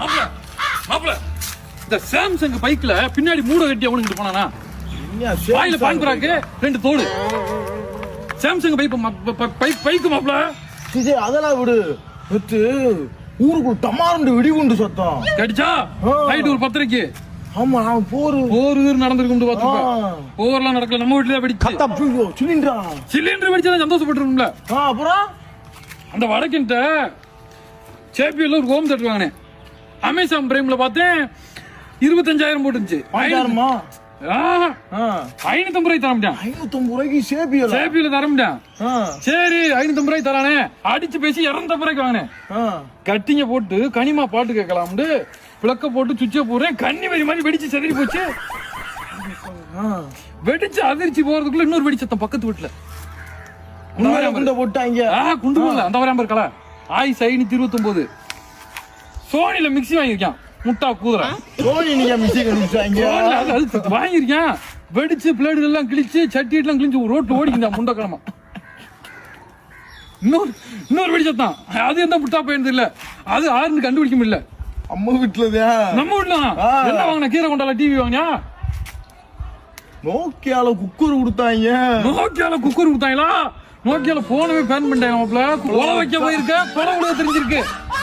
மாப்ள இந்த சாம்சங் பைக்ல பின்னாடி மூட கட்டி அவனுக்கு போனானா வாயில பான்பராக்கு 2 தோடு சாம்சங் பைக்கு மாப்ள அதெல்லாம் விடு ஊருக்குள்ள டமாரண்டு வெடிகுண்டு சத்தம் கடிச்சா நைட் ஒரு 10:30 ஆமா போர் நடந்திருக்கும் பாத்துப்பேன் போர்லாம் நடக்கல நம்ம வீட்டுல வெடிச்சு சிலிண்டர் வெடிச்சா சந்தோஷப்பட்டுருக்கும்ல அப்புறம் அந்த வடக்கின்ட்ட சேபியில் ஒரு ஹோம் தேட்டர் வாங்கினேன் அமேசான் பிரைம்ல பார்த்தேன் 25,000 போட்டுருந்துச்சு 550 ரூபாய் தரமுடியான் 550 ரூபாய்க்கு சேபியில தரமுடியான் சரி 550 ரூபாய் தரானே அடிச்சு பேசி 250 ரூபாய்க்கு வாங்கினேன் கட்டிங்க போட்டு கனிமா பாட்டு கேட்கலாம்னு பிளக்க போட்டு சுவிட்ச போடுறேன் கன்னி வரி மாதிரி வெடிச்சு செதறி போச்சு வெடிச்சு அதிர்ச்சி போறதுக்குள்ள இன்னொரு வெடிச்சத்தம் பக்கத்து வீட்டுல போட்டாங்க குண்டு போடல அந்த வராம இருக்கல 529 சோனில மிக்ஸி வாங்கிருக்கான் முட்டா கூதுற வாங்கிருக்கேன் வெடிச்சு பிளேடு எல்லாம் கிழிச்சு சட்டி எல்லாம் கிழிச்சு ரோட்ல ஓடிக்கிட்டா முண்டக்கிழமை இன்னொரு வெடிச்சத்தான் அது எந்த முட்டா பையன் இல்ல அது ஆறுன்னு கண்டுபிடிக்க முடியல நம்ம வீட்டுல நம்ம வீட்டுல என்ன வாங்கின கீரை கொண்டால டிவி வாங்கினா நோக்கியால குக்கர் கொடுத்தாங்களா நோக்கியால போனவே பேன் பண்ணிட்டாங்க கொலை வைக்க போயிருக்க கொலை விட தெரிஞ்சிருக்கு